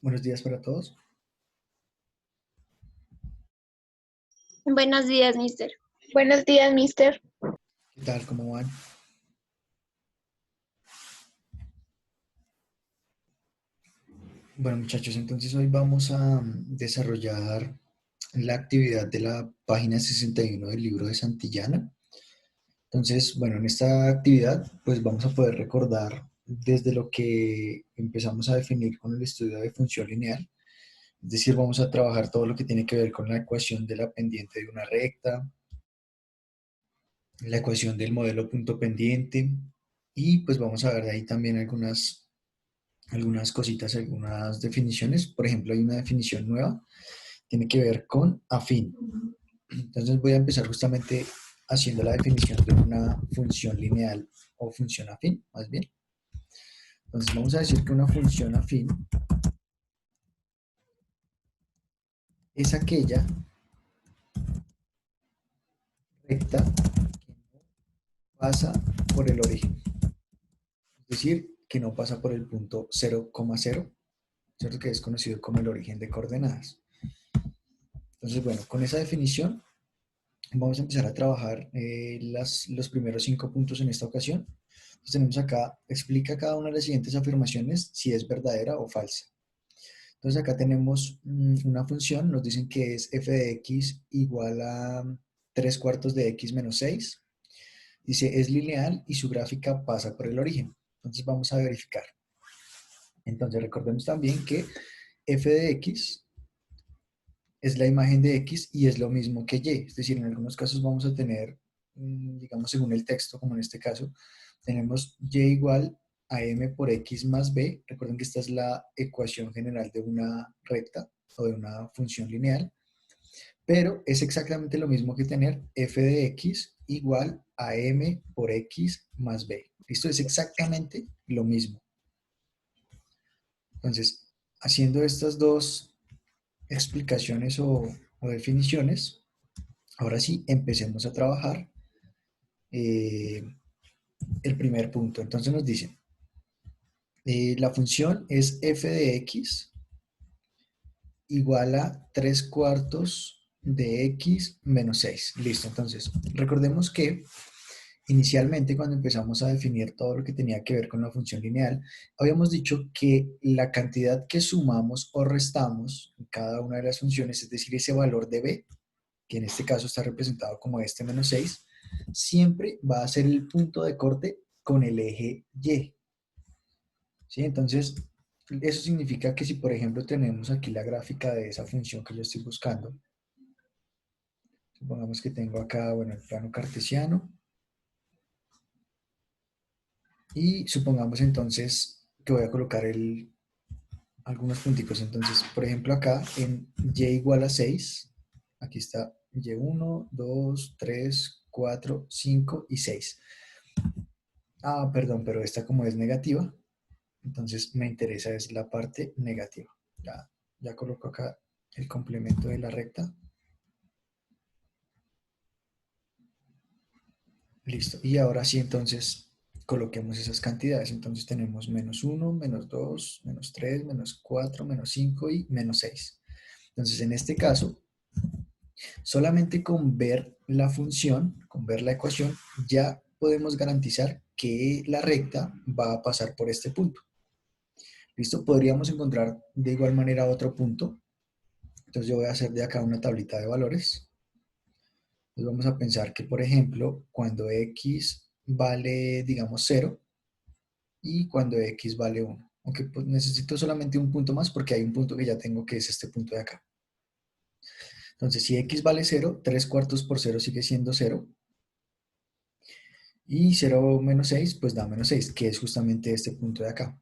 Buenos días para todos. Buenos días, mister. Buenos días, mister. ¿Qué tal? ¿Cómo van? Bueno, muchachos, entonces hoy vamos a desarrollar la actividad de la página 61 del libro de Santillana. Entonces, bueno, en esta actividad pues vamos a poder recordar desde lo que empezamos a definir con el estudio de función lineal. Es decir, vamos a trabajar todo lo que tiene que ver con la ecuación de la pendiente de una recta, la ecuación del modelo punto pendiente, y pues vamos a ver de ahí también algunas cositas, algunas definiciones. Por ejemplo, hay una definición nueva, tiene que ver con afín. Entonces voy a empezar justamente haciendo la definición de una función lineal o función afín, más bien. Entonces vamos a decir que una función afín es aquella recta que no pasa por el origen. Es decir, que no pasa por el punto 0,0, ¿cierto? Que es conocido como el origen de coordenadas. Entonces, bueno, con esa definición vamos a empezar a trabajar los primeros 5 puntos en esta ocasión. Entonces tenemos acá, explica cada una de las siguientes afirmaciones si es verdadera o falsa. Entonces acá tenemos una función, nos dicen que es f de x igual a 3 cuartos de x menos 6. Dice, es lineal y su gráfica pasa por el origen. Entonces vamos a verificar. Entonces recordemos también que f de x es la imagen de x y es lo mismo que y. Es decir, en algunos casos vamos a tener, digamos, según el texto, como en este caso, tenemos y igual a m por x más b. Recuerden que esta es la ecuación general de una recta o de una función lineal, pero es exactamente lo mismo que tener f de x igual a m por x más b. Esto es exactamente lo mismo. Entonces, haciendo estas dos explicaciones o definiciones, ahora sí, empecemos a trabajar el primer punto. Entonces nos dicen, la función es f de x igual a 3 cuartos de x menos 6. Listo, entonces recordemos que inicialmente cuando empezamos a definir todo lo que tenía que ver con la función lineal, habíamos dicho que la cantidad que sumamos o restamos en cada una de las funciones, es decir, ese valor de b, que en este caso está representado como este menos 6, siempre va a ser el punto de corte con el eje Y. ¿Sí? Entonces, eso significa que si, por ejemplo, tenemos aquí la gráfica de esa función que yo estoy buscando, supongamos que tengo acá, bueno, el plano cartesiano, y supongamos entonces que voy a colocar algunos punticos. Entonces, por ejemplo, acá en y igual a 6, aquí está y1, 2, 3, 4, 5 y 6. Ah, perdón, pero esta como es negativa, entonces me interesa es la parte negativa. Ya coloco acá el complemento de la recta. Listo. Y ahora sí, entonces, coloquemos esas cantidades. Entonces tenemos menos 1, menos 2, menos 3, menos 4, menos 5 y menos 6. Entonces, en este caso, solamente con ver la función, con ver la ecuación, ya podemos garantizar que la recta va a pasar por este punto. ¿Listo? Podríamos encontrar de igual manera otro punto. Entonces yo voy a hacer de acá una tablita de valores. Entonces vamos a pensar que, por ejemplo, cuando x vale, digamos, 0 y cuando x vale 1. Aunque pues necesito solamente un punto más porque hay un punto que ya tengo que es este punto de acá. Entonces, si x vale 0, 3 cuartos por 0 sigue siendo 0. Y 0 menos 6, pues da menos 6, que es justamente este punto de acá.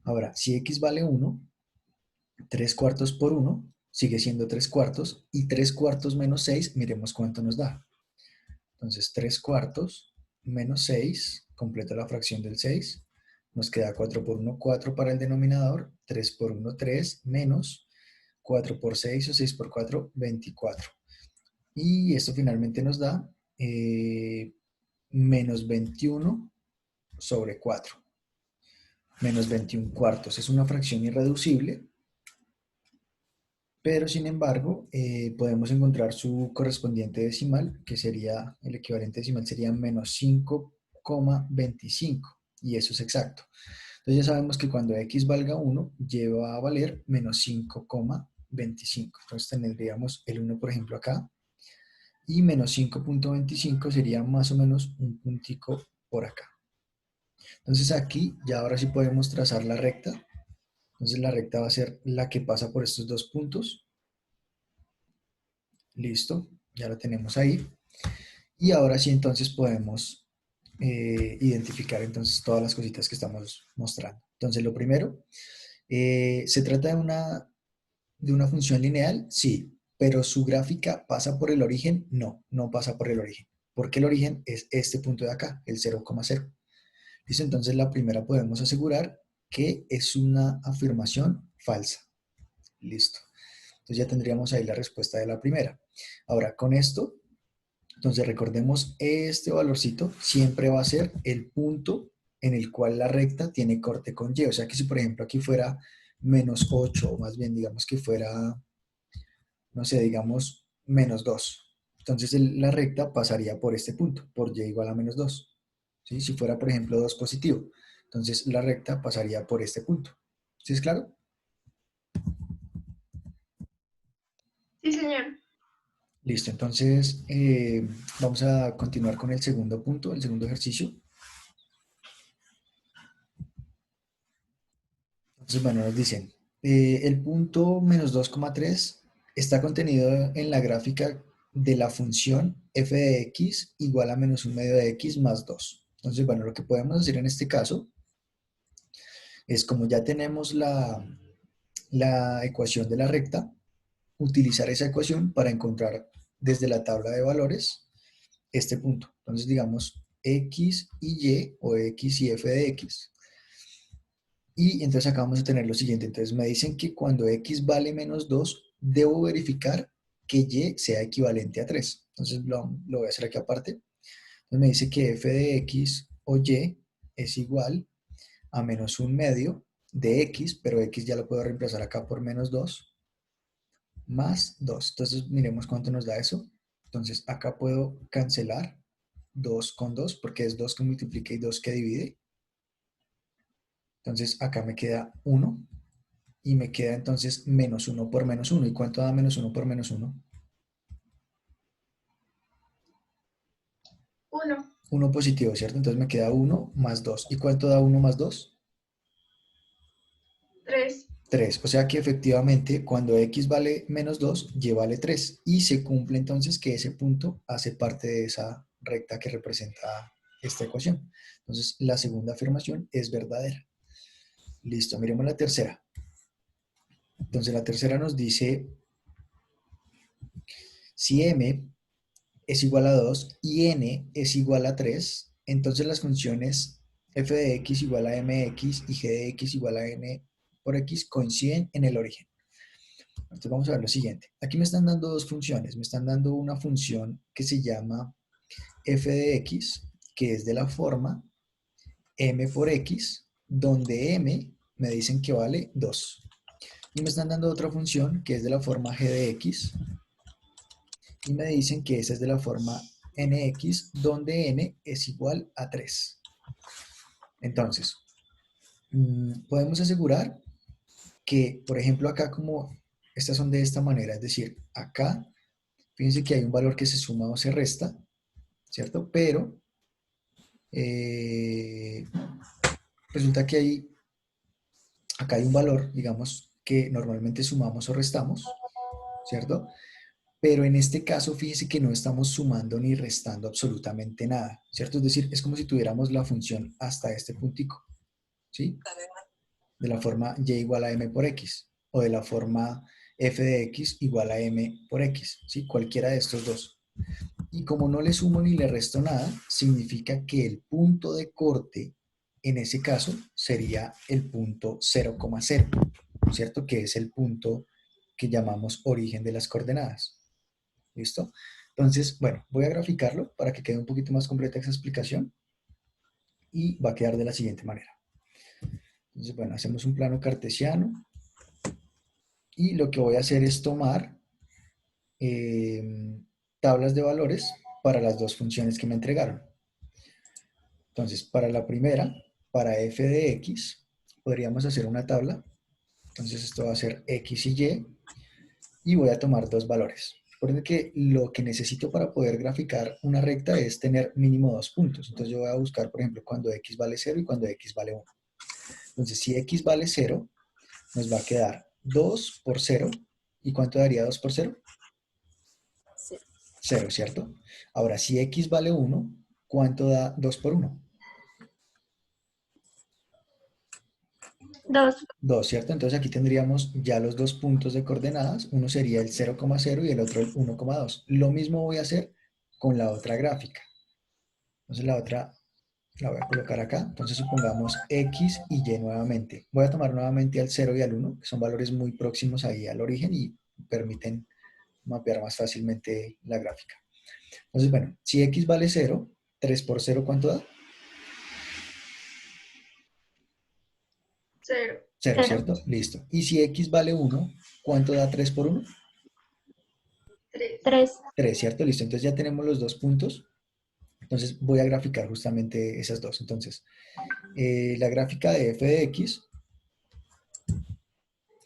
Ahora, si x vale 1, 3 cuartos por 1 sigue siendo 3 cuartos. Y 3 cuartos menos 6, miremos cuánto nos da. Entonces, 3 cuartos menos 6, completa la fracción del 6. Nos queda 4 por 1, 4 para el denominador. 3 por 1, 3, menos 4 por 6 o 6 por 4, 24. Y esto finalmente nos da menos 21 sobre 4. Menos 21 cuartos. Es una fracción irreducible. pero sin embargo podemos encontrar su correspondiente decimal, que sería, el equivalente decimal sería menos 5,25, y eso es exacto. Entonces ya sabemos que cuando x valga 1, lleva a valer menos 5,25. Entonces tendríamos el 1, por ejemplo, acá, y menos 5,25 sería más o menos un puntico por acá. Entonces aquí ya ahora sí podemos trazar la recta. Entonces la recta va a ser la que pasa por estos dos puntos. Listo, ya la tenemos ahí. Y ahora sí entonces podemos identificar entonces todas las cositas que estamos mostrando. Entonces lo primero, ¿se trata de una función lineal? Sí, pero su gráfica pasa por el origen. No, no pasa por el origen, porque el origen es este punto de acá, el 0,0. ¿Listo? Entonces la primera podemos asegurar que es una afirmación falsa. Listo. Entonces ya tendríamos ahí la respuesta de la primera. Ahora, con esto, entonces recordemos, este valorcito siempre va a ser el punto en el cual la recta tiene corte con Y. O sea que si por ejemplo aquí fuera menos 8, o más bien digamos que fuera, no sé, digamos menos 2. Entonces la recta pasaría por este punto, por Y igual a menos 2. ¿Sí? Si fuera, por ejemplo, 2 positivo, entonces la recta pasaría por este punto. ¿Sí es claro? Sí, señor. Listo, entonces vamos a continuar con el segundo punto, el segundo ejercicio. Entonces, bueno, nos dicen, el punto menos 2,3 está contenido en la gráfica de la función f de x igual a menos un medio de x más 2. Entonces, bueno, lo que podemos hacer en este caso es, como ya tenemos la ecuación de la recta, utilizar esa ecuación para encontrar desde la tabla de valores este punto. Entonces, digamos, x y y, o x y f de x. Y entonces acá vamos a tener lo siguiente. Entonces me dicen que cuando x vale menos 2, debo verificar que y sea equivalente a 3. Entonces lo voy a hacer aquí aparte. Entonces me dice que f de x o y es igual a menos un medio de x, pero x ya lo puedo reemplazar acá por menos 2, más 2. Entonces miremos cuánto nos da eso. Entonces acá puedo cancelar 2 con 2, porque es 2 que multiplica y 2 que divide. Entonces acá me queda 1. Y me queda entonces menos 1 por menos 1. ¿Y cuánto da menos 1 por menos 1? 1. 1 positivo, ¿cierto? Entonces me queda 1 más 2. ¿Y cuánto da 1 más 2? 3. 3. O sea que efectivamente cuando x vale menos 2, y vale 3. Y se cumple entonces que ese punto hace parte de esa recta que representa esta ecuación. Entonces la segunda afirmación es verdadera. Listo, miremos la tercera. Entonces la tercera nos dice, si m es igual a 2 y n es igual a 3, entonces las funciones f de x igual a mx y g de x igual a n por x coinciden en el origen. Entonces vamos a ver lo siguiente. Aquí me están dando dos funciones. Me están dando una función que se llama f de x, que es de la forma m por x, donde m me dicen que vale 2. Y me están dando otra función que es de la forma g de x, y me dicen que esa es de la forma nx, donde n es igual a 3. Entonces, podemos asegurar que, por ejemplo, acá como estas son de esta manera, es decir, acá, fíjense que hay un valor que se suma o se resta, ¿cierto? Pero eh, resulta que acá hay un valor, digamos, que normalmente sumamos o restamos, ¿cierto? Pero en este caso, fíjese que no estamos sumando ni restando absolutamente nada, ¿cierto? Es decir, es como si tuviéramos la función hasta este puntico, ¿sí? De la forma y igual a m por x, o de la forma f de x igual a m por x, ¿sí? Cualquiera de estos dos. Y como no le sumo ni le resto nada, significa que el punto de corte en ese caso sería el punto 0,0, ¿cierto? Que es el punto que llamamos origen de las coordenadas. ¿Listo? Entonces, bueno, voy a graficarlo para que quede un poquito más completa esa explicación y va a quedar de la siguiente manera. Entonces, bueno, hacemos un plano cartesiano. Y lo que voy a hacer es tomar tablas de valores para las dos funciones que me entregaron. Entonces, para la primera, para f de x, podríamos hacer una tabla. Entonces, esto va a ser x y voy a tomar dos valores. Recuerden que lo que necesito para poder graficar una recta es tener mínimo dos puntos. Entonces, yo voy a buscar, por ejemplo, cuando x vale 0 y cuando x vale 1. Entonces, si x vale 0, nos va a quedar 2 por 0. ¿Y cuánto daría 2 por 0? 0, ¿cierto? Ahora, si x vale 1, ¿cuánto da 2 por 1? 2. 2, ¿cierto? Entonces aquí tendríamos ya los dos puntos de coordenadas. Uno sería el 0,0 y el otro el 1,2. Lo mismo voy a hacer con la otra gráfica. Entonces la otra la voy a colocar acá. Entonces supongamos x y y nuevamente. Voy a tomar nuevamente al 0 y al 1, que son valores muy próximos ahí al origen y permiten mapear más fácilmente la gráfica. Entonces, bueno, si x vale 0, 3 por 0, ¿cuánto da? 0. 0, 0. ¿cierto? Listo. Y si x vale 1, ¿cuánto da 3 por 1? 3. 3. 3, ¿cierto? Listo. Entonces ya tenemos los dos puntos. Entonces voy a graficar justamente esas dos. Entonces, la gráfica de f de x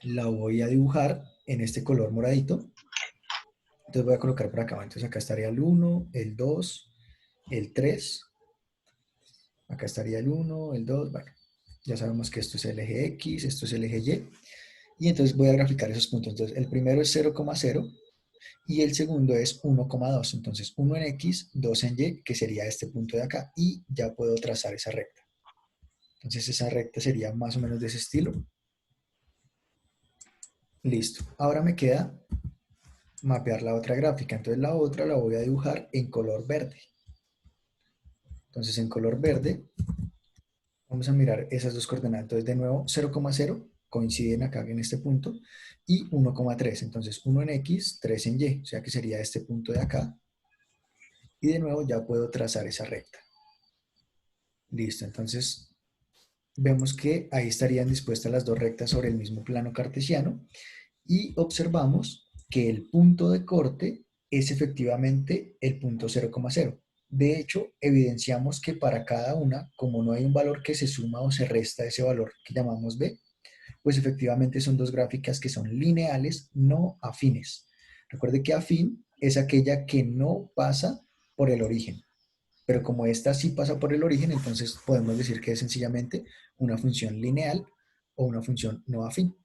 la voy a dibujar en este color moradito. Entonces voy a colocar por acá. Entonces acá estaría el 1, el 2, el 3. Acá estaría el 1, el 2. Bueno, ya sabemos que esto es el eje X, esto es el eje Y. Y entonces voy a graficar esos puntos. Entonces el primero es 0,0 y el segundo es 1,2. Entonces 1 en X, 2 en Y, que sería este punto de acá. Y ya puedo trazar esa recta. Entonces esa recta sería más o menos de ese estilo. Listo. Ahora me queda mapear la otra gráfica. Entonces la otra la voy a dibujar en color verde. Entonces en color verde vamos a mirar esas dos coordenadas. Entonces de nuevo 0,0 coinciden acá en este punto y 1,3. Entonces 1 en X, 3 en Y. O sea que sería este punto de acá. Y de nuevo ya puedo trazar esa recta. Listo. Entonces vemos que ahí estarían dispuestas las dos rectas sobre el mismo plano cartesiano. Y observamos que el punto de corte es efectivamente el punto 0,0. De hecho, evidenciamos que para cada una, como no hay un valor que se suma o se resta ese valor que llamamos b, pues efectivamente son dos gráficas que son lineales, no afines. Recuerde que afín es aquella que no pasa por el origen, pero como esta sí pasa por el origen, entonces podemos decir que es sencillamente una función lineal o una función no afín.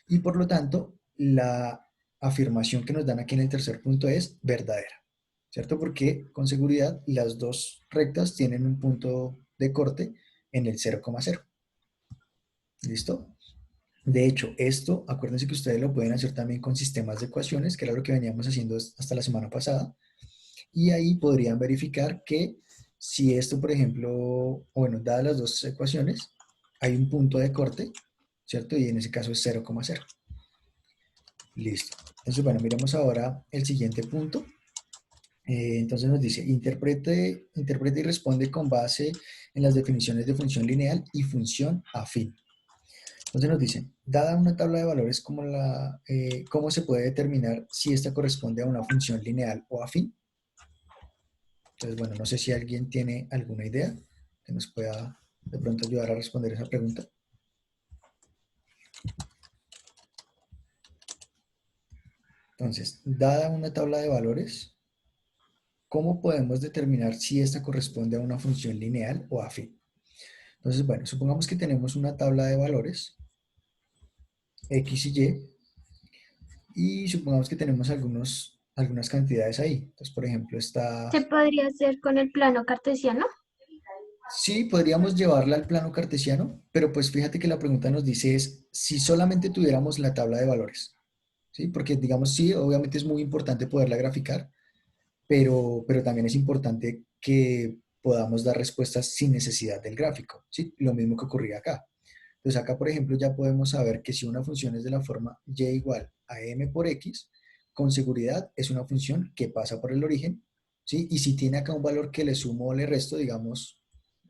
Y por lo tanto, la afirmación que nos dan aquí en el tercer punto es verdadera, ¿cierto? Porque con seguridad las dos rectas tienen un punto de corte en el 0,0. ¿Listo? De hecho, esto, acuérdense que ustedes lo pueden hacer también con sistemas de ecuaciones, que era lo que veníamos haciendo hasta la semana pasada, y ahí podrían verificar que si esto, por ejemplo, bueno, dadas las dos ecuaciones, hay un punto de corte, ¿cierto? Y en ese caso es 0,0. Listo. Entonces, bueno, miremos ahora el siguiente punto. Entonces nos dice, interprete y responde con base en las definiciones de función lineal y función afín. Entonces nos dice, dada una tabla de valores, ¿cómo se puede determinar si esta corresponde a una función lineal o afín? Entonces, bueno, no sé si alguien tiene alguna idea que nos pueda de pronto ayudar a responder esa pregunta. Entonces, dada una tabla de valores, ¿cómo podemos determinar si esta corresponde a una función lineal o afín? Entonces, bueno, supongamos que tenemos una tabla de valores, X y supongamos que tenemos algunas cantidades ahí. Entonces, por ejemplo, está... ¿Se podría hacer con el plano cartesiano? Sí, podríamos llevarla al plano cartesiano, pero pues fíjate que la pregunta nos dice es si solamente tuviéramos la tabla de valores, ¿sí? Porque digamos, sí, obviamente es muy importante poderla graficar, pero también es importante que podamos dar respuestas sin necesidad del gráfico, ¿sí? Lo mismo que ocurría acá. Entonces acá, por ejemplo, ya podemos saber que si una función es de la forma y igual a m por x, con seguridad es una función que pasa por el origen, ¿sí? Y si tiene acá un valor que le sumo o le resto, digamos,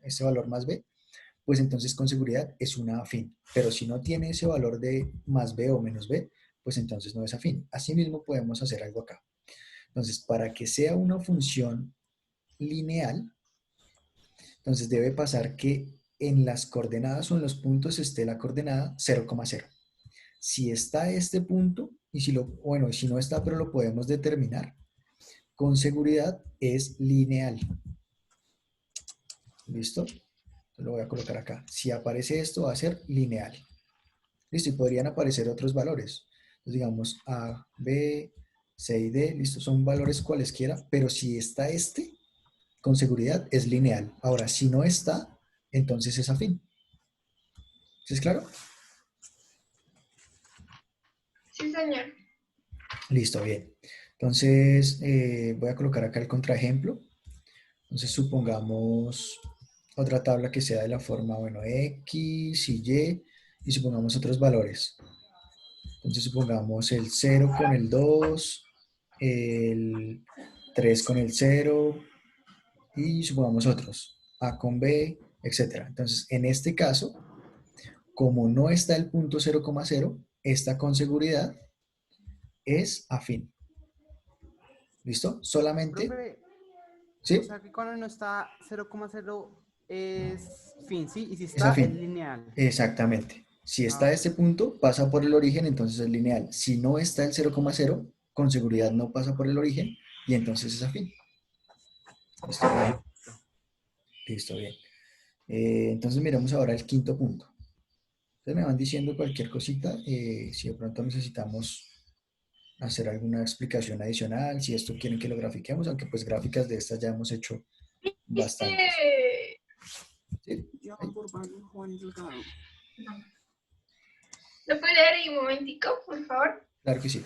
este valor más b, pues entonces con seguridad es una afín. Pero si no tiene ese valor de más b o menos b, pues entonces no es afín. Asimismo podemos hacer algo acá. Entonces, para que sea una función lineal, entonces debe pasar que en las coordenadas o en los puntos esté la coordenada 0,0. Si está este punto, y si bueno, si no está, pero lo podemos determinar, con seguridad es lineal. ¿Listo? Entonces lo voy a colocar acá. Si aparece esto, va a ser lineal. ¿Listo? Y podrían aparecer otros valores. Entonces, digamos A, B, C y D. ¿Listo? Son valores cualesquiera, pero si está este, con seguridad es lineal. Ahora, si no está, entonces es afín. ¿Sí es claro? Sí, señor. Listo, bien. Entonces, voy a colocar acá el contraejemplo. Entonces, supongamos otra tabla que sea de la forma, bueno, X y supongamos otros valores. Entonces, supongamos el 0 con el 2, el 3 con el 0 y supongamos otros, A con B, etc. Entonces, en este caso, como no está el punto 0,0, esta con seguridad es afín. ¿Listo? Solamente, Profe, o ¿sí? sea que cuando no está 0,0 es fin, ¿sí? Y si Es está, es afín. lineal. Exactamente. Si Ah, está ok. este punto, pasa por el origen, entonces es lineal. Si no está el 0,0, con seguridad no pasa por el origen y entonces es afín. ¿Listo? Listo, bien. Entonces miremos ahora el quinto punto. Entonces me van diciendo cualquier cosita, si de pronto necesitamos hacer alguna explicación adicional, si esto quieren que lo grafiquemos, aunque pues gráficas de estas ya hemos hecho bastantes. ¿Sí? Ya, Ahí. por favor, Juan Delgado. ¿Lo puede leer ahí un momentico, por favor? Claro que sí.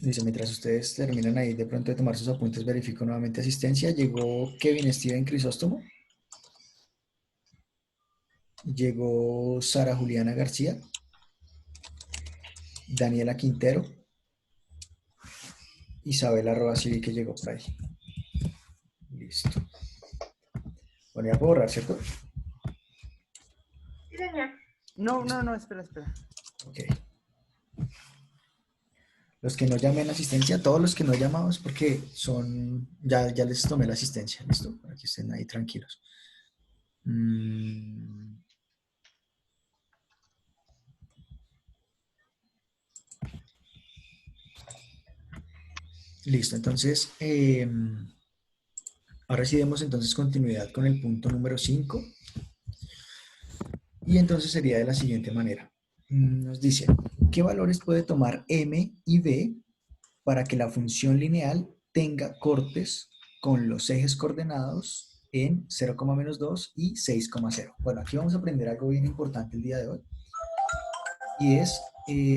Listo, mientras ustedes terminan ahí de pronto de tomar sus apuntes, verifico nuevamente asistencia. Llegó Kevin Steven Crisóstomo. Llegó Sara Juliana García. Daniela Quintero. Isabela Roa, vi que llegó por ahí. Listo. Bueno, ya puedo borrar, ¿cierto? Sí, señor. No, espera. Ok. Los que no llamen asistencia, todos los que no llamamos porque son, ya les tomé la asistencia, ¿listo? Para que estén ahí tranquilos. Listo, entonces, ahora sí demos entonces continuidad con el punto número 5. Y entonces sería de la siguiente manera. Nos dice, ¿qué valores puede tomar m y b para que la función lineal tenga cortes con los ejes coordenados en 0,-2 y 6,0? Bueno, aquí vamos a aprender algo bien importante el día de hoy y es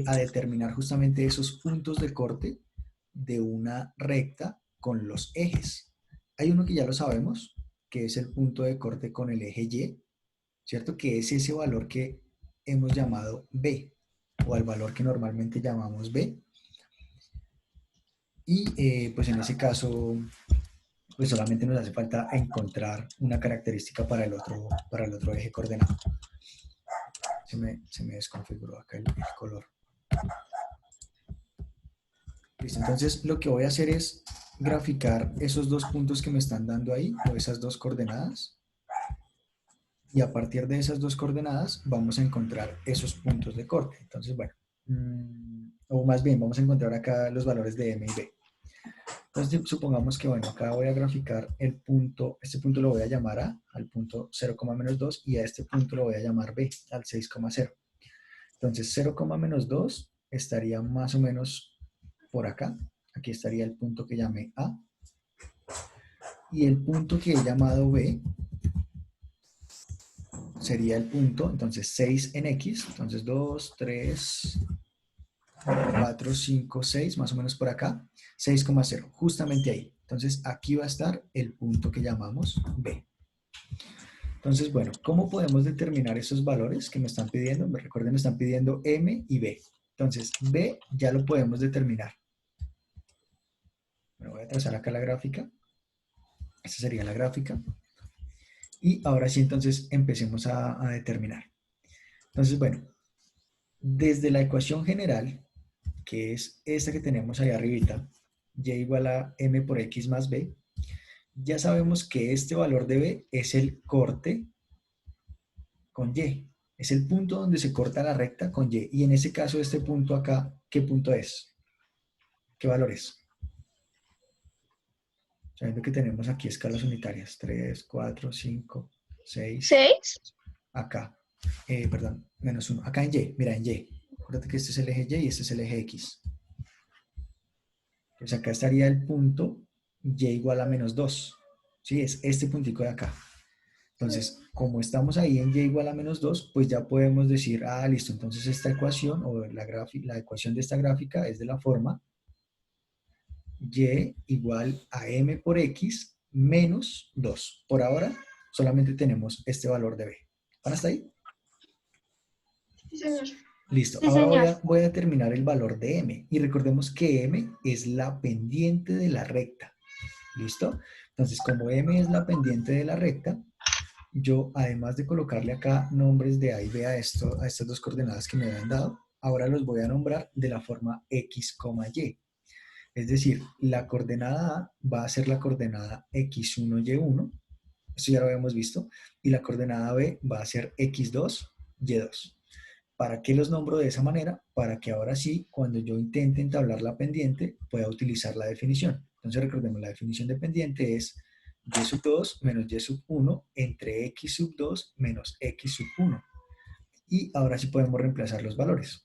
a determinar justamente esos puntos de corte de una recta con los ejes. Hay uno que ya lo sabemos, que es el punto de corte con el eje Y, ¿cierto? Que es ese valor que hemos llamado B, o al valor que normalmente llamamos B. Y pues en ese caso, pues solamente nos hace falta encontrar una característica para el otro eje coordenado. Se me desconfiguró acá el color. Listo, entonces lo que voy a hacer es graficar esos dos puntos que me están dando ahí, o esas dos coordenadas. Y a partir de esas dos coordenadas vamos a encontrar esos puntos de corte. Entonces, bueno, o más bien vamos a encontrar acá los valores de m y b. Entonces, supongamos que, bueno, acá voy a graficar el punto, este punto lo voy a llamar A, al punto 0,-2, y a este punto lo voy a llamar B, al 6,0. Entonces, 0,-2 estaría más o menos por acá. Aquí estaría el punto que llamé A. Y el punto que he llamado B sería el punto, entonces 6 en X, entonces 2, 3, 4, 5, 6, más o menos por acá, 6,0, justamente ahí. Entonces aquí va a estar el punto que llamamos B. Entonces, bueno, ¿cómo podemos determinar esos valores que me están pidiendo? Recuerden, me están pidiendo M y B. Entonces, B ya lo podemos determinar. Bueno, voy a trazar acá la gráfica. Esta sería la gráfica. Y ahora sí, entonces, empecemos a determinar. Entonces, bueno, desde la ecuación general, que es esta que tenemos ahí arribita, y igual a m por x más b, ya sabemos que este valor de b es el corte con y. Es el punto donde se corta la recta con y. Y en ese caso, este punto acá, ¿qué punto es? ¿Qué valor es? Sabiendo que tenemos aquí escalas unitarias. 3, 4, 5, 6. 6. Acá. Perdón, menos 1. Acá en y. Mira, en y. Acuérdate que este es el eje y y este es el eje x. Pues acá estaría el punto y igual a menos 2. ¿Sí? Es este puntico de acá. Entonces, como estamos ahí en y igual a menos 2, pues ya podemos decir, ah, listo, entonces esta ecuación o la ecuación de esta gráfica es de la forma y igual a m por x menos 2. Por ahora, solamente tenemos este valor de b. ¿Van hasta ahí? Sí, señor. Listo. Sí, Ahora señor. voy a determinar el valor de m. Y recordemos que m es la pendiente de la recta. ¿Listo? Entonces, como m es la pendiente de la recta, yo, además de colocarle acá nombres de A y B a estas dos coordenadas que me habían dado, ahora los voy a nombrar de la forma x, y. Es decir, la coordenada A va a ser la coordenada x1, y1, esto ya lo habíamos visto, y la coordenada B va a ser x2, y2. ¿Para qué los nombro de esa manera? Para que ahora sí, cuando yo intente entablar la pendiente, pueda utilizar la definición. Entonces recordemos, la definición de pendiente es y sub 2 menos y sub 1 entre x sub 2 menos x sub 1. Y ahora sí podemos reemplazar los valores.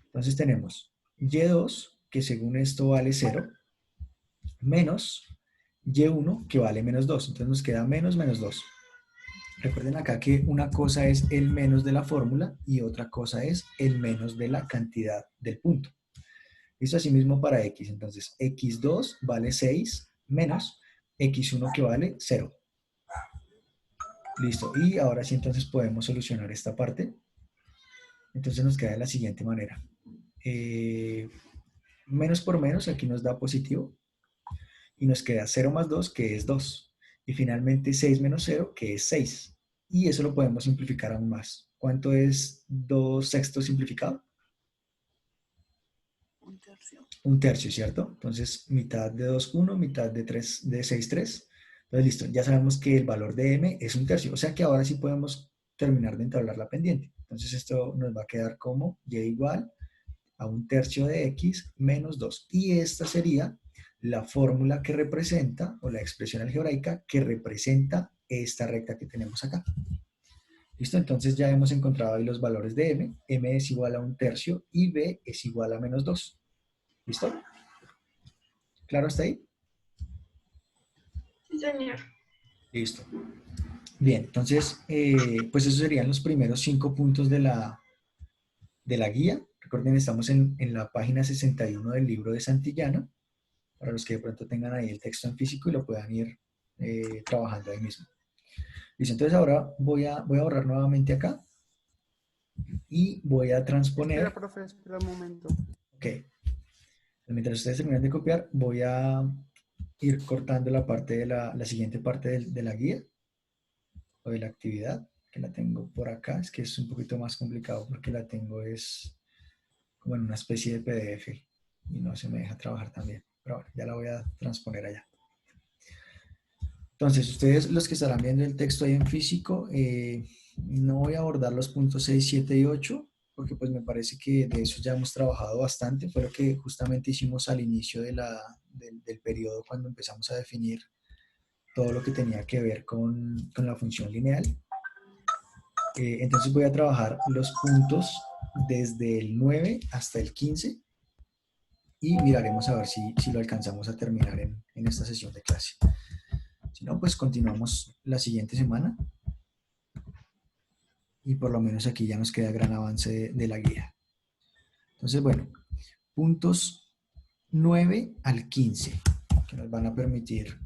Entonces tenemos y2, que según esto vale 0, menos y1, que vale menos 2. Entonces nos queda menos 2. Recuerden acá que una cosa es el menos de la fórmula y otra cosa es el menos de la cantidad del punto. Listo, así mismo para x. Entonces, x2 vale 6 menos x1 que vale 0. Listo. Y ahora sí, entonces podemos solucionar esta parte. Entonces nos queda de la siguiente manera. Menos por menos, aquí nos da positivo. Y nos queda 0 más 2, que es 2. Y finalmente 6 menos 0, que es 6. Y eso lo podemos simplificar aún más. ¿Cuánto es 2 sextos simplificado? Un tercio. Un tercio, ¿cierto? Entonces, mitad de 2, 1, mitad de 3, de 6, 3. Entonces, listo. Ya sabemos que el valor de m es un tercio. O sea que ahora sí podemos terminar de entablar la pendiente. Entonces, esto nos va a quedar como y igual a un tercio de x menos 2. Y esta sería la fórmula que representa, o la expresión algebraica que representa esta recta que tenemos acá. ¿Listo? Entonces ya hemos encontrado ahí los valores de m. M es igual a un tercio y b es igual a menos 2. ¿Listo? ¿Claro hasta ahí? Sí, señor. Listo. Bien, entonces, pues esos serían los primeros 5 puntos de la guía. Recuerden, estamos en la página 61 del libro de Santillana, para los que de pronto tengan ahí el texto en físico y lo puedan ir trabajando ahí mismo. Listo, entonces ahora voy a borrar nuevamente acá y voy a transponer. Espera, profe, espera un momento. Ok. Mientras ustedes terminan de copiar, voy a ir cortando la parte de la siguiente parte de la guía o de la actividad, que la tengo por acá. Es que es un poquito más complicado porque la tengo es como en una especie de PDF y no se me deja trabajar tan bien. Pero bueno, ya la voy a transponer allá. Entonces, ustedes los que estarán viendo el texto ahí en físico, no voy a abordar los puntos 6, 7 y 8, porque pues me parece que de eso ya hemos trabajado bastante. Fue lo que justamente hicimos al inicio del periodo cuando empezamos a definir todo lo que tenía que ver con la función lineal. Entonces voy a trabajar los puntos desde el 9 hasta el 15 y miraremos a ver si lo alcanzamos a terminar en esta sesión de clase. Si no, pues continuamos la siguiente semana. Y por lo menos aquí ya nos queda gran avance de la guía. Entonces, bueno, puntos 9 al 15, que nos van a permitir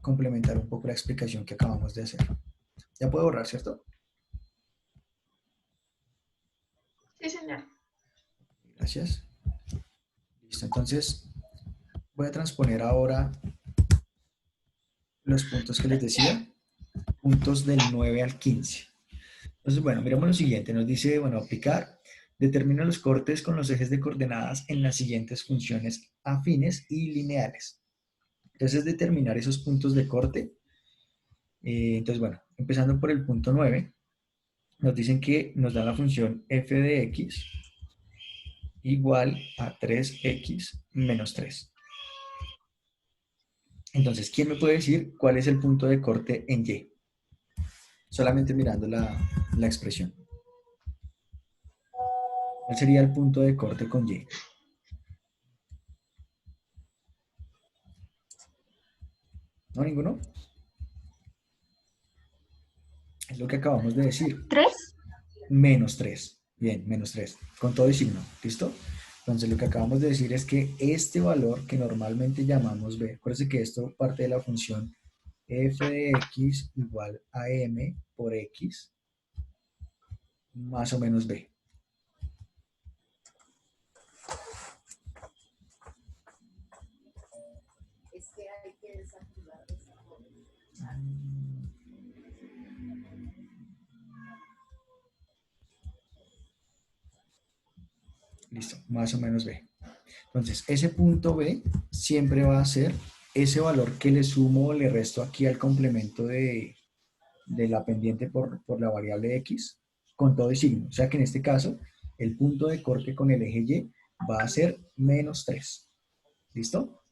complementar un poco la explicación que acabamos de hacer. Ya puedo borrar, ¿cierto? Sí, señor. Gracias. Listo, entonces voy a transponer ahora los puntos que les decía, puntos del 9 al 15. Entonces, bueno, miremos lo siguiente. Nos dice, bueno, aplicar. Determina los cortes con los ejes de coordenadas en las siguientes funciones afines y lineales. Entonces, es determinar esos puntos de corte. Entonces, bueno, empezando por el punto 9, nos dicen que nos da la función f de x igual a 3x menos 3. Entonces, ¿quién me puede decir cuál es el punto de corte en y? Solamente mirando la expresión. ¿Cuál sería el punto de corte con y? ¿No, ninguno? Es lo que acabamos de decir. 3. Menos 3. Bien, menos 3. Con todo y signo. ¿Listo? Entonces, lo que acabamos de decir es que este valor que normalmente llamamos b, acuérdense que esto parte de la función f de x igual a m por x más o menos b. Listo, más o menos b. Entonces, ese punto b siempre va a ser ese valor que le sumo o le resto aquí al complemento de la pendiente por la variable x con todo y signo. O sea que en este caso, el punto de corte con el eje y va a ser menos 3. ¿Listo?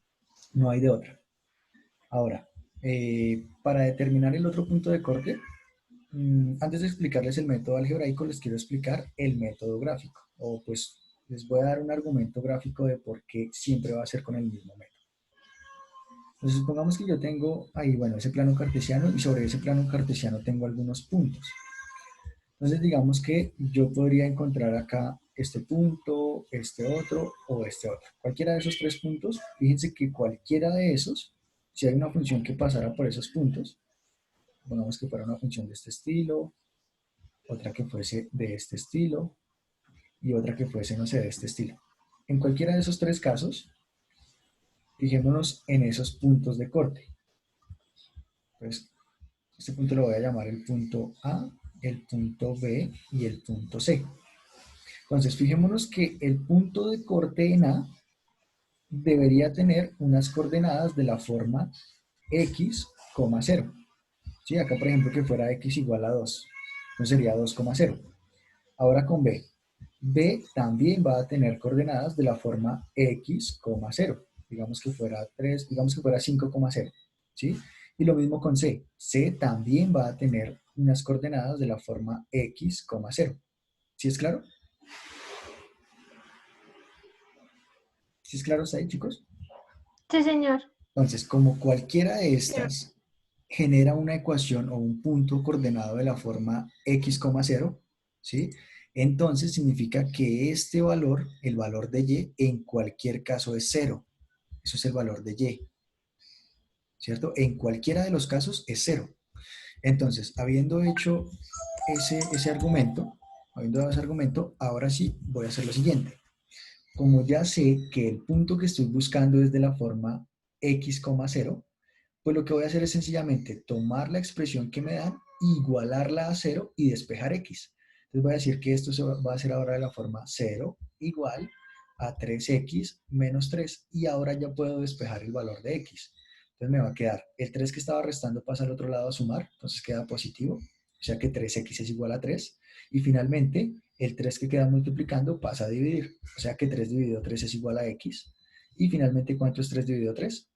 No hay de otra. Ahora, para determinar el otro punto de corte, antes de explicarles el método algebraico, les quiero explicar el método gráfico. O pues les voy a dar un argumento gráfico de por qué siempre va a ser con el mismo método. Entonces, supongamos que yo tengo ahí, bueno, ese plano cartesiano y sobre ese plano cartesiano tengo algunos puntos. Entonces, digamos que yo podría encontrar acá este punto, este otro o este otro. Cualquiera de esos tres puntos, fíjense que cualquiera de esos, si hay una función que pasara por esos puntos, pongamos que fuera una función de este estilo, otra que fuese de este estilo y otra que fuese, no sé, de este estilo. En cualquiera de esos tres casos, fijémonos en esos puntos de corte. Entonces, este punto lo voy a llamar el punto A, el punto B y el punto C. Entonces, fijémonos que el punto de corte en A debería tener unas coordenadas de la forma x, 0. ¿Sí? Acá, por ejemplo, que fuera x igual a 2. Entonces sería 2,0. Ahora con B. B también va a tener coordenadas de la forma x, 0. Digamos que fuera 3, digamos que fuera 5,0. ¿Sí? Y lo mismo con C. C también va a tener unas coordenadas de la forma x, 0. ¿Sí es claro? ¿Sí es claro hasta ahí, chicos? Sí, señor. Entonces, como cualquiera de estas genera una ecuación o un punto coordenado de la forma x, 0, ¿sí? Entonces significa que este valor, el valor de y, en cualquier caso es 0. Eso es el valor de y, ¿cierto? En cualquiera de los casos es 0. Entonces, habiendo hecho ese argumento, ahora sí voy a hacer lo siguiente. Como ya sé que el punto que estoy buscando es de la forma x, 0, pues lo que voy a hacer es sencillamente tomar la expresión que me dan, igualarla a 0 y despejar x. Entonces voy a decir que esto va a ser ahora de la forma 0 igual a 3x menos 3 y ahora ya puedo despejar el valor de x. Entonces me va a quedar el 3 que estaba restando pasa al otro lado a sumar, entonces queda positivo, o sea que 3x es igual a 3. Y finalmente el 3 que queda multiplicando pasa a dividir, o sea que 3 dividido 3 es igual a x. Y finalmente, ¿cuánto es 3 dividido 3?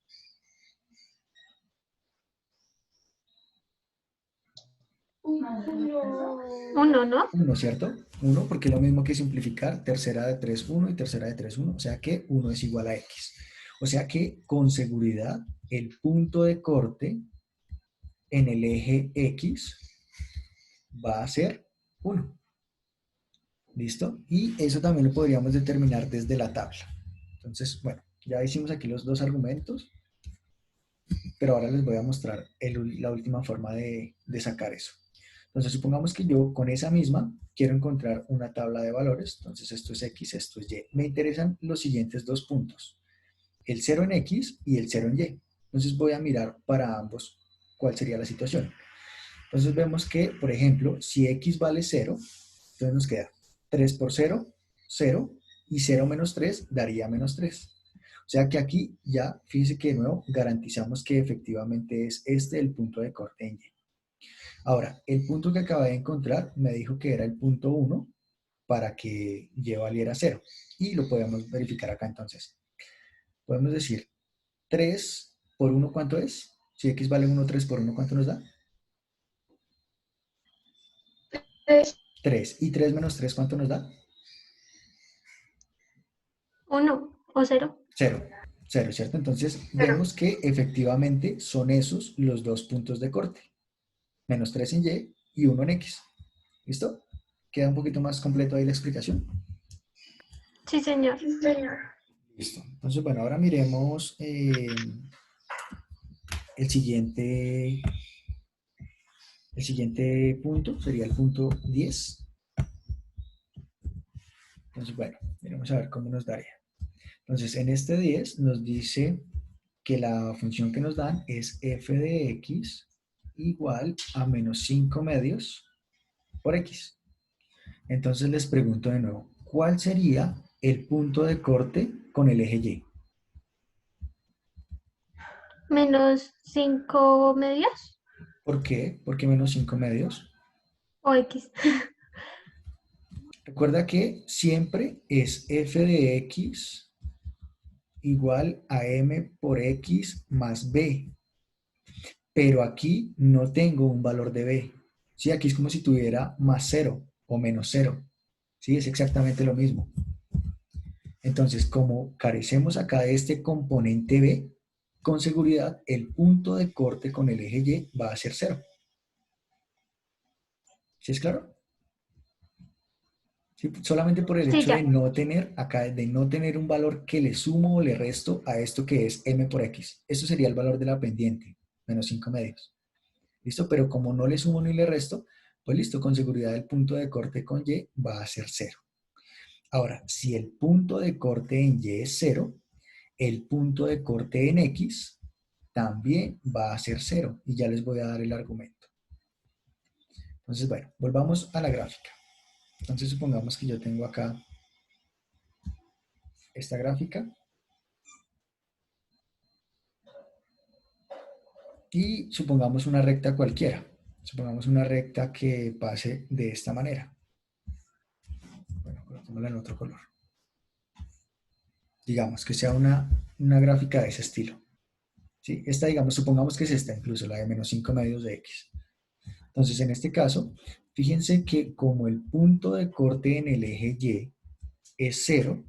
1, ¿no? 1, ¿cierto? 1, porque es lo mismo que simplificar tercera de 3, 1 y tercera de 3, 1. O sea que 1 es igual a x. O sea que con seguridad el punto de corte en el eje x va a ser 1. ¿Listo? Y eso también lo podríamos determinar desde la tabla. Entonces, bueno, ya hicimos aquí los dos argumentos, pero ahora les voy a mostrar la última forma de sacar eso. Entonces, supongamos que yo con esa misma quiero encontrar una tabla de valores. Entonces, esto es x, esto es y. Me interesan los siguientes dos puntos. El 0 en x y el 0 en y. Entonces, voy a mirar para ambos cuál sería la situación. Entonces, vemos que, por ejemplo, si x vale 0, entonces nos queda 3 por 0, 0 y 0 menos 3 daría menos 3. O sea que aquí ya, fíjense que de nuevo garantizamos que efectivamente es este el punto de corte en Y. Ahora, el punto que acabé de encontrar me dijo que era el punto 1 para que Y valiera 0. Y lo podemos verificar acá entonces. Podemos decir 3 por 1, ¿cuánto es? Si X vale 1, 3 por 1, ¿cuánto nos da? 3. 3. ¿Y 3 menos 3, cuánto nos da? 1 o 0. 0. 0, ¿cierto? Entonces Cero. vemos que efectivamente son esos los dos puntos de corte. Menos 3 en Y y 1 en X. ¿Listo? Queda un poquito más completo ahí la explicación. Sí, señor. Sí, señor. Listo. Entonces, bueno, ahora miremos el siguiente punto, sería el punto 10. Entonces, bueno, miremos a ver cómo nos daría. Entonces, en este 10 nos dice que la función que nos dan es f de x igual a menos 5 medios por x. Entonces les pregunto de nuevo, ¿cuál sería el punto de corte con el eje Y? Menos 5 medios ¿Por qué? ¿Por qué menos 5 medios? o X. Recuerda que siempre es f de x igual a m por x más b. Pero aquí no tengo un valor de b. ¿Sí? Aquí es como si tuviera más 0 o menos 0. ¿Sí? Es exactamente lo mismo. Entonces, como carecemos acá de este componente b, con seguridad el punto de corte con el eje Y va a ser 0. ¿Sí es claro? ¿Sí? Solamente por el Sí, hecho de ya. no tener acá, de no tener un valor que le sumo o le resto a esto que es m por x. Esto sería el valor de la pendiente, menos 5 medios. ¿Listo? Pero como no le sumo ni le resto, pues listo, con seguridad el punto de corte con Y va a ser 0. Ahora, si el punto de corte en Y es 0, el punto de corte en X también va a ser 0. Y ya les voy a dar el argumento. Entonces, bueno, volvamos a la gráfica. Entonces, supongamos que yo tengo acá esta gráfica. Y supongamos una recta cualquiera. Supongamos una recta que pase de esta manera. Bueno, coloquémosla en otro color. Digamos que sea una gráfica de ese estilo. ¿Sí? Esta, digamos, supongamos que es esta incluso, la de menos 5 medios de x. Entonces, en este caso, fíjense que como el punto de corte en el eje Y es 0,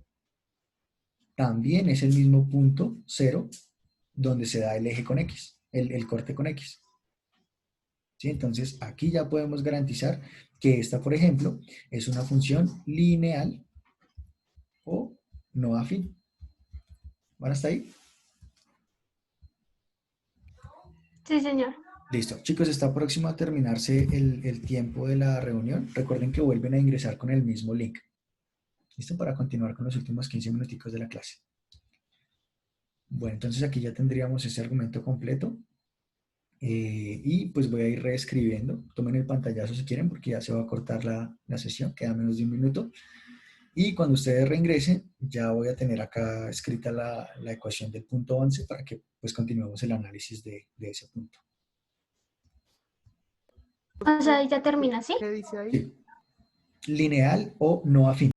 también es el mismo punto 0 donde se da el eje con x, el corte con x. ¿Sí? Entonces, aquí ya podemos garantizar que esta, por ejemplo, es una función lineal o no afín. ¿Van hasta ahí? Sí, señor. Listo. Chicos, está próximo a terminarse el tiempo de la reunión. Recuerden que vuelven a ingresar con el mismo link. ¿Listo? Para continuar con los últimos 15 minuticos de la clase. Bueno, entonces aquí ya tendríamos ese argumento completo. Y pues voy a ir reescribiendo. Tomen el pantallazo si quieren porque ya se va a cortar la sesión. Queda menos de un minuto. Y cuando ustedes reingresen, ya voy a tener acá escrita la ecuación del punto 11 para que pues continuemos el análisis de ese punto. O sea, ya termina, ¿sí? ¿Qué dice ahí? Sí. Lineal o no afín.